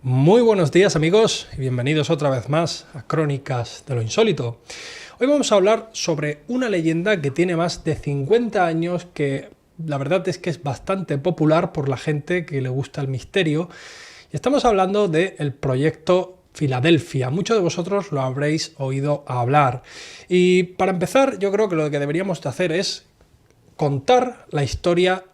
Muy buenos días amigos y bienvenidos otra vez más a Crónicas de lo Insólito. Hoy vamos a hablar sobre una leyenda que tiene más de 50 años, que la verdad es que es bastante popular por la gente que le gusta el misterio. Y estamos hablando del proyecto Filadelfia. Muchos de vosotros lo habréis oído hablar. Y para empezar, yo creo que lo que deberíamos de hacer es contar la historia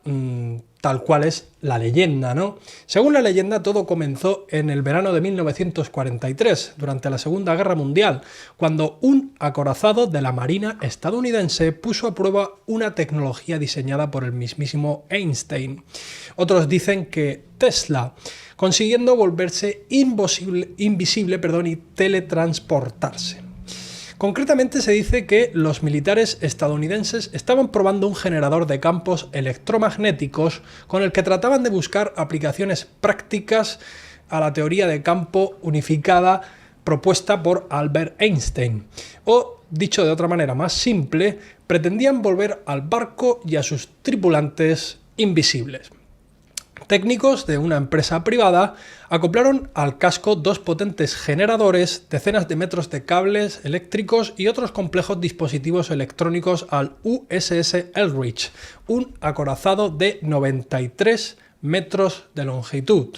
tal cual es la leyenda, ¿no? Según la leyenda, todo comenzó en el verano de 1943, durante la Segunda Guerra Mundial, cuando un acorazado de la Marina estadounidense puso a prueba una tecnología diseñada por el mismísimo Einstein. Otros dicen que Tesla, consiguiendo volverse invisible y teletransportarse. Concretamente se dice que los militares estadounidenses estaban probando un generador de campos electromagnéticos con el que trataban de buscar aplicaciones prácticas a la teoría de campo unificada propuesta por Albert Einstein. O, dicho de otra manera más simple, pretendían volver al barco y a sus tripulantes invisibles. Técnicos de una empresa privada acoplaron al casco dos potentes generadores, decenas de metros de cables eléctricos y otros complejos dispositivos electrónicos al USS Eldridge, un acorazado de 93 metros de longitud,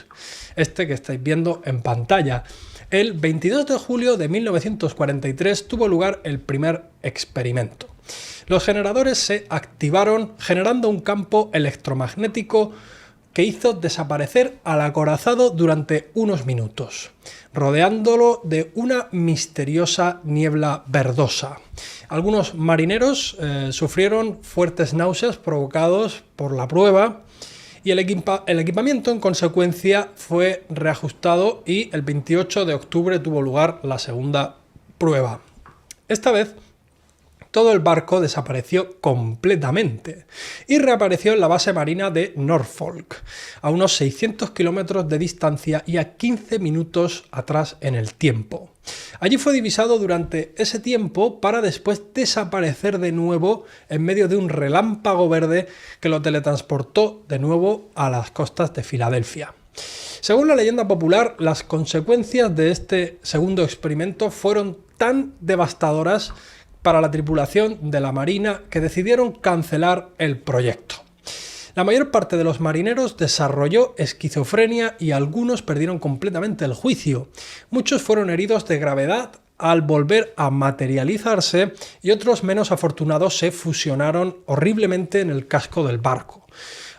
este que estáis viendo en pantalla. El 22 de julio de 1943 tuvo lugar el primer experimento. Los generadores se activaron generando un campo electromagnético que hizo desaparecer al acorazado durante unos minutos, rodeándolo de una misteriosa niebla verdosa. Algunos marineros sufrieron fuertes náuseas provocados por la prueba y el equipamiento en consecuencia fue reajustado y el 28 de octubre tuvo lugar la segunda prueba. Esta vez todo el barco desapareció completamente y reapareció en la base marina de Norfolk, a unos 600 kilómetros de distancia y a 15 minutos atrás en el tiempo. Allí fue divisado durante ese tiempo para después desaparecer de nuevo en medio de un relámpago verde que lo teletransportó de nuevo a las costas de Filadelfia. Según la leyenda popular, las consecuencias de este segundo experimento fueron tan devastadoras para la tripulación de la Marina que decidieron cancelar el proyecto. La mayor parte de los marineros desarrolló esquizofrenia y algunos perdieron completamente el juicio. Muchos fueron heridos de gravedad al volver a materializarse y otros menos afortunados se fusionaron horriblemente en el casco del barco.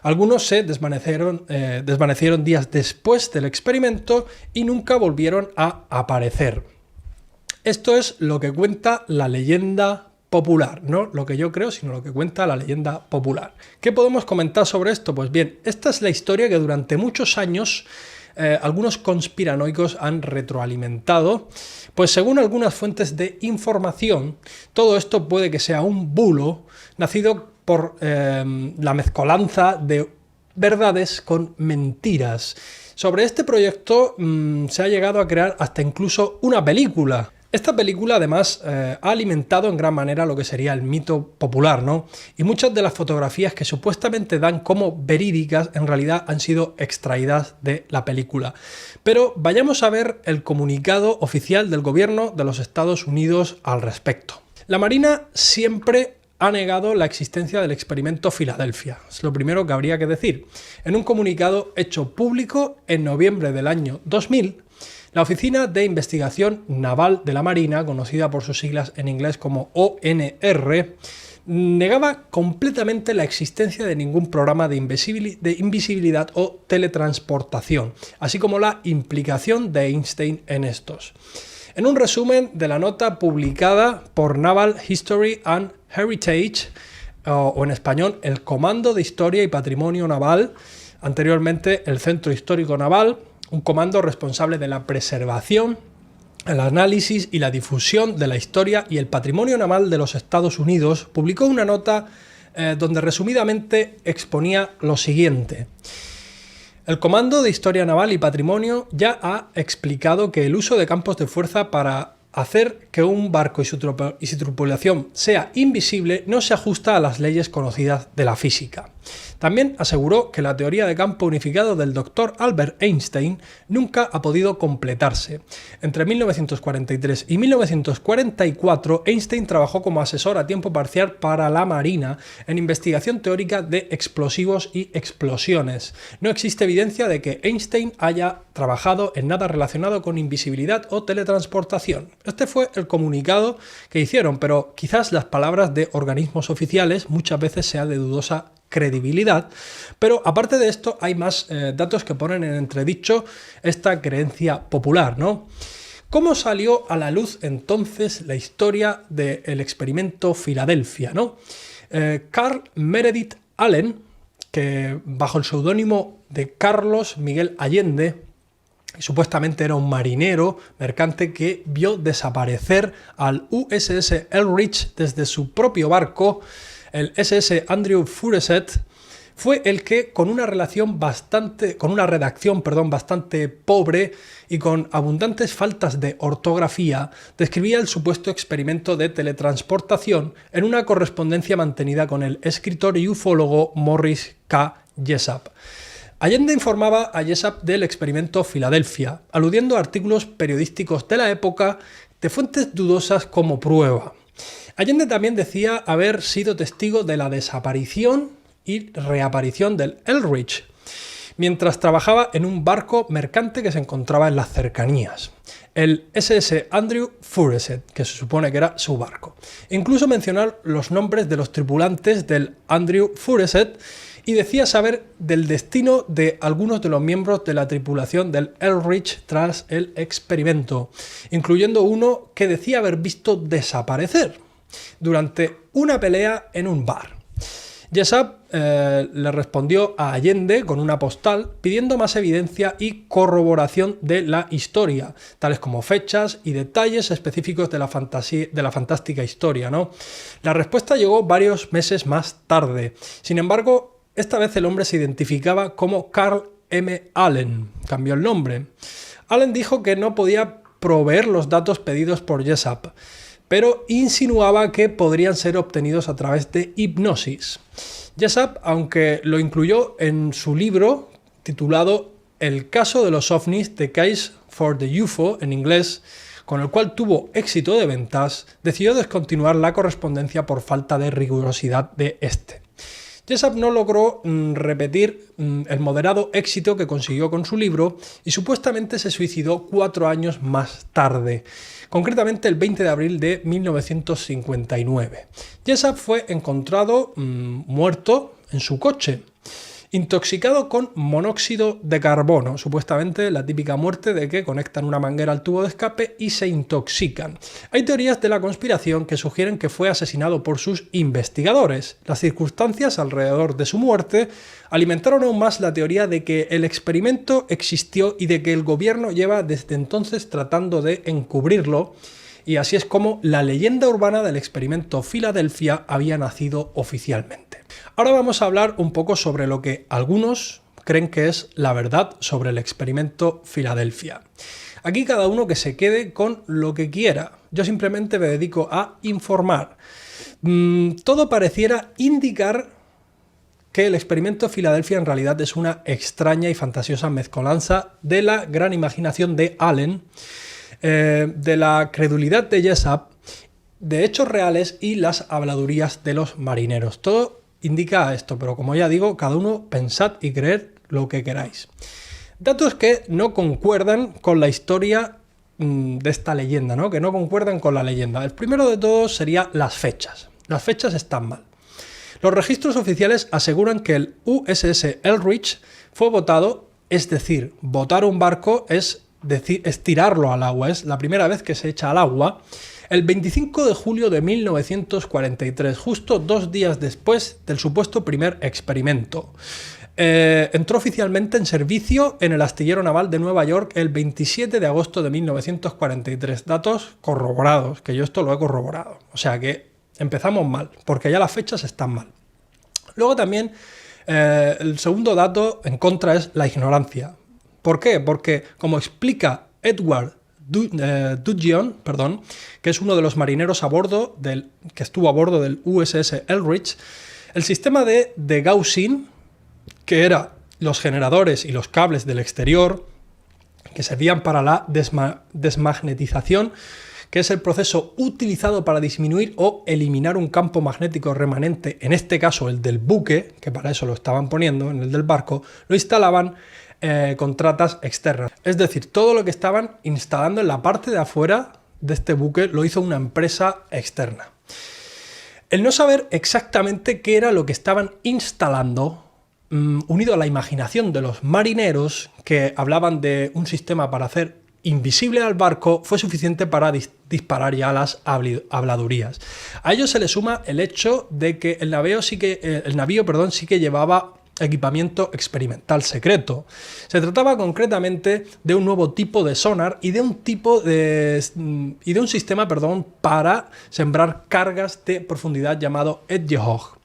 Algunos se desvanecieron días después del experimento y nunca volvieron a aparecer. Esto es lo que cuenta la leyenda popular, no lo que yo creo, sino lo que cuenta la leyenda popular. ¿Qué podemos comentar sobre esto? Pues bien, esta es la historia que durante muchos años algunos conspiranoicos han retroalimentado, pues según algunas fuentes de información, todo esto puede que sea un bulo nacido por la mezcolanza de verdades con mentiras. Sobre este proyecto se ha llegado a crear hasta incluso una película. Esta película además ha alimentado en gran manera lo que sería el mito popular, ¿no? Y muchas de las fotografías que supuestamente dan como verídicas en realidad han sido extraídas de la película. Pero vayamos a ver el comunicado oficial del gobierno de los Estados Unidos al respecto. La Marina siempre ha negado la existencia del experimento Filadelfia. Es lo primero que habría que decir. En un comunicado hecho público en noviembre del año 2000, la Oficina de Investigación Naval de la Marina, conocida por sus siglas en inglés como ONR, negaba completamente la existencia de ningún programa de invisibilidad o teletransportación, así como la implicación de Einstein en estos. En un resumen de la nota publicada por Naval History and Heritage, o en español, el Comando de Historia y Patrimonio Naval, anteriormente el Centro Histórico Naval, un comando responsable de la preservación, el análisis y la difusión de la historia y el patrimonio naval de los Estados Unidos, publicó una nota donde resumidamente exponía lo siguiente. El Comando de Historia Naval y Patrimonio ya ha explicado que el uso de campos de fuerza para hacer que un barco y su tripulación sea invisible no se ajusta a las leyes conocidas de la física. También aseguró que la teoría de campo unificado del Dr. Albert Einstein nunca ha podido completarse. Entre 1943 y 1944, Einstein trabajó como asesor a tiempo parcial para la Marina en investigación teórica de explosivos y explosiones. No existe evidencia de que Einstein haya trabajado en nada relacionado con invisibilidad o teletransportación. Este fue el comunicado que hicieron, pero quizás las palabras de organismos oficiales muchas veces sean de dudosa credibilidad, pero aparte de esto hay más datos que ponen en entredicho esta creencia popular, ¿no? ¿Cómo salió a la luz entonces la historia del experimento Filadelfia, ¿no? Carl Meredith Allen, que bajo el seudónimo de Carlos Miguel Allende, supuestamente era un marinero mercante que vio desaparecer al USS Eldridge desde su propio barco, el SS Andrew Fauresett, fue el que con una redacción bastante pobre y con abundantes faltas de ortografía describía el supuesto experimento de teletransportación en una correspondencia mantenida con el escritor y ufólogo Morris K. Jessup. Allende informaba a Jessup del experimento Filadelfia, aludiendo a artículos periodísticos de la época de fuentes dudosas como prueba. Allende también decía haber sido testigo de la desaparición y reaparición del Eldridge, mientras trabajaba en un barco mercante que se encontraba en las cercanías, el SS Andrew Fauresett, que se supone que era su barco. Incluso mencionó los nombres de los tripulantes del Andrew Fauresett y decía saber del destino de algunos de los miembros de la tripulación del Eldridge tras el experimento, incluyendo uno que decía haber visto desaparecer durante una pelea en un bar. Jessup le respondió a Allende con una postal pidiendo más evidencia y corroboración de la historia, tales como fechas y detalles específicos de la fantástica historia, ¿no? La respuesta llegó varios meses más tarde. Sin embargo, esta vez el hombre se identificaba como Carl M. Allen. Cambió el nombre. Allen dijo que no podía proveer los datos pedidos por Jessup, pero insinuaba que podrían ser obtenidos a través de hipnosis. Jessup, aunque lo incluyó en su libro titulado El caso de los ovnis, The Case for the UFO, en inglés, con el cual tuvo éxito de ventas, decidió descontinuar la correspondencia por falta de rigurosidad de este. Jessup no logró repetir el moderado éxito que consiguió con su libro y supuestamente se suicidó 4 años más tarde, concretamente el 20 de abril de 1959. Jessup fue encontrado muerto en su coche, intoxicado con monóxido de carbono, supuestamente la típica muerte de que conectan una manguera al tubo de escape y se intoxican. Hay teorías de la conspiración que sugieren que fue asesinado por sus investigadores. Las circunstancias alrededor de su muerte alimentaron aún más la teoría de que el experimento existió y de que el gobierno lleva desde entonces tratando de encubrirlo, y así es como la leyenda urbana del experimento Filadelfia había nacido oficialmente. Ahora vamos a hablar un poco sobre lo que algunos creen que es la verdad sobre el experimento Filadelfia. Aquí cada uno que se quede con lo que quiera. Yo simplemente me dedico a informar. Todo pareciera indicar que el experimento Filadelfia en realidad es una extraña y fantasiosa mezcolanza de la gran imaginación de Allen, de la credulidad de Jessup, de hechos reales y las habladurías de los marineros. Todo indica esto, pero como ya digo, cada uno pensad y creed lo que queráis. Datos que no concuerdan con la historia de esta leyenda, ¿no? Que no concuerdan con la leyenda. El primero de todos sería las fechas. Las fechas están mal. Los registros oficiales aseguran que el USS Eldridge fue botado, es decir, botar un barco es tirarlo al agua, es la primera vez que se echa al agua, el 25 de julio de 1943, justo 2 días después del supuesto primer experimento. Entró oficialmente en servicio en el astillero naval de Nueva York el 27 de agosto de 1943. Datos corroborados, que yo esto lo he corroborado. O sea que empezamos mal, porque ya las fechas están mal. Luego también el segundo dato en contra es la ignorancia. ¿Por qué? Porque, como explica Edward Dudgeon, que es uno de los marineros que estuvo a bordo del USS Eldridge, El sistema de degaussing, que eran los generadores y los cables del exterior, que servían para la desmagnetización, que es el proceso utilizado para disminuir o eliminar un campo magnético remanente, en este caso el del buque, que para eso lo estaban poniendo, en el del barco, lo instalaban con tratas externas. Es decir, todo lo que estaban instalando en la parte de afuera de este buque lo hizo una empresa externa. El no saber exactamente qué era lo que estaban instalando, unido a la imaginación de los marineros que hablaban de un sistema para hacer invisible al barco, fue suficiente para disparar ya las habladurías. A ello se le suma el hecho de que el navío sí que llevaba equipamiento experimental secreto. Se trataba concretamente de un nuevo tipo de sonar y de un sistema para sembrar cargas de profundidad llamado Hedgehog.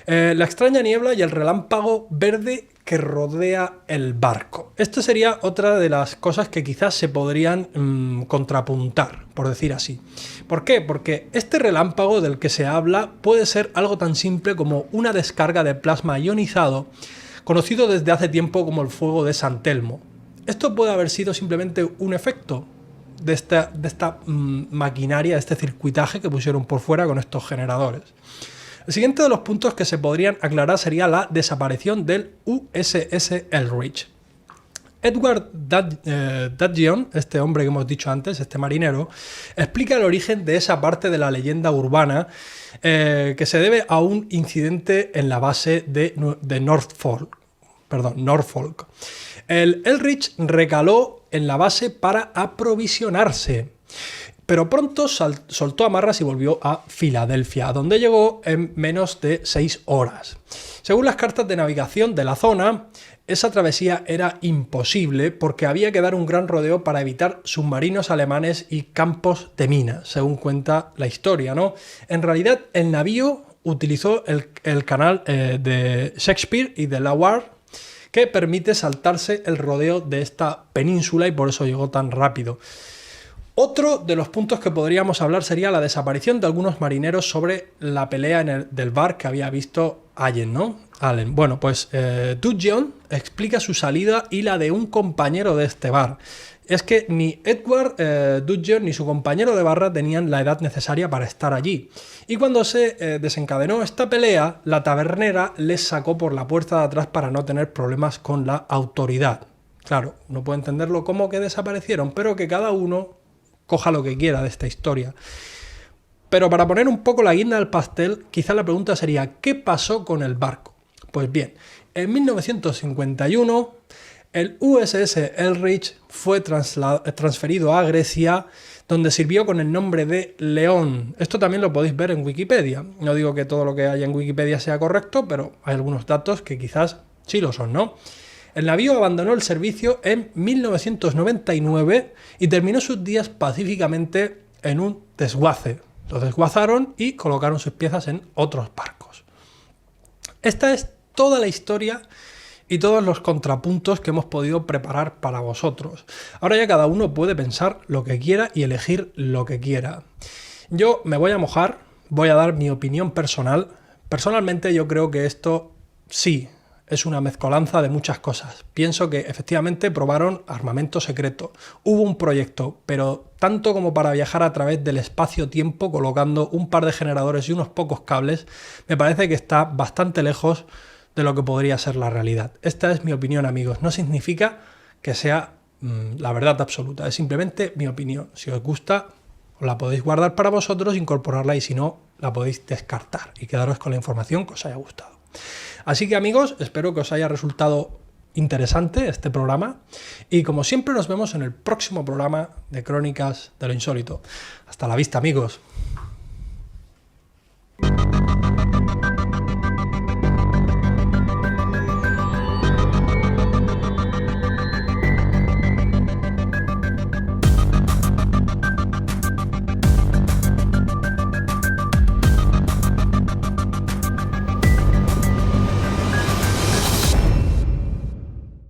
La extraña niebla y el relámpago verde que rodea el barco. Esto sería otra de las cosas que quizás se podrían contrapuntar, por decir así. ¿Por qué? Porque este relámpago del que se habla puede ser algo tan simple como una descarga de plasma ionizado, conocido desde hace tiempo como el fuego de San Telmo. Esto puede haber sido simplemente un efecto de esta maquinaria, este circuitaje que pusieron por fuera con estos generadores. El siguiente de los puntos que se podrían aclarar sería la desaparición del USS Eldridge. Edward Dudgeon, este hombre que hemos dicho antes, este marinero, explica el origen de esa parte de la leyenda urbana que se debe a un incidente en la base de Norfolk. El Eldridge recaló en la base para aprovisionarse, pero pronto soltó amarras y volvió a Filadelfia, donde llegó en menos de 6 horas. Según las cartas de navegación de la zona, esa travesía era imposible porque había que dar un gran rodeo para evitar submarinos alemanes y campos de minas, según cuenta la historia, ¿no? En realidad, el navío utilizó el canal de Shakespeare y de Delaware, que permite saltarse el rodeo de esta península y por eso llegó tan rápido. Otro de los puntos que podríamos hablar sería la desaparición de algunos marineros sobre la pelea del bar que había visto Allen, ¿no? Bueno, pues Dudgeon explica su salida y la de un compañero de este bar. Es que ni Edward Dudgeon ni su compañero de barra tenían la edad necesaria para estar allí. Y cuando se desencadenó esta pelea, la tabernera les sacó por la puerta de atrás para no tener problemas con la autoridad. Claro, no puedo entenderlo cómo que desaparecieron, pero que cada uno coja lo que quiera de esta historia. Pero para poner un poco la guinda al pastel, quizá la pregunta sería, ¿qué pasó con el barco? Pues bien, en 1951 el USS Eldridge fue transferido a Grecia, donde sirvió con el nombre de León. Esto también lo podéis ver en Wikipedia. No digo que todo lo que hay en Wikipedia sea correcto, pero hay algunos datos que quizás sí lo son, ¿no? El navío abandonó el servicio en 1999 y terminó sus días pacíficamente en un desguace. Lo desguazaron y colocaron sus piezas en otros barcos. Esta es toda la historia y todos los contrapuntos que hemos podido preparar para vosotros. Ahora ya cada uno puede pensar lo que quiera y elegir lo que quiera. Yo me voy a mojar, voy a dar mi opinión personal. Personalmente yo creo que esto sí es una mezcolanza de muchas cosas. Pienso que efectivamente probaron armamento secreto. Hubo un proyecto, pero tanto como para viajar a través del espacio-tiempo colocando un par de generadores y unos pocos cables, me parece que está bastante lejos de lo que podría ser la realidad. Esta es mi opinión, amigos. No significa que sea la verdad absoluta. Es simplemente mi opinión. Si os gusta, os la podéis guardar para vosotros, incorporarla y si no, la podéis descartar y quedaros con la información que os haya gustado. Así que amigos, espero que os haya resultado interesante este programa y como siempre nos vemos en el próximo programa de Crónicas de lo Insólito. Hasta la vista, amigos.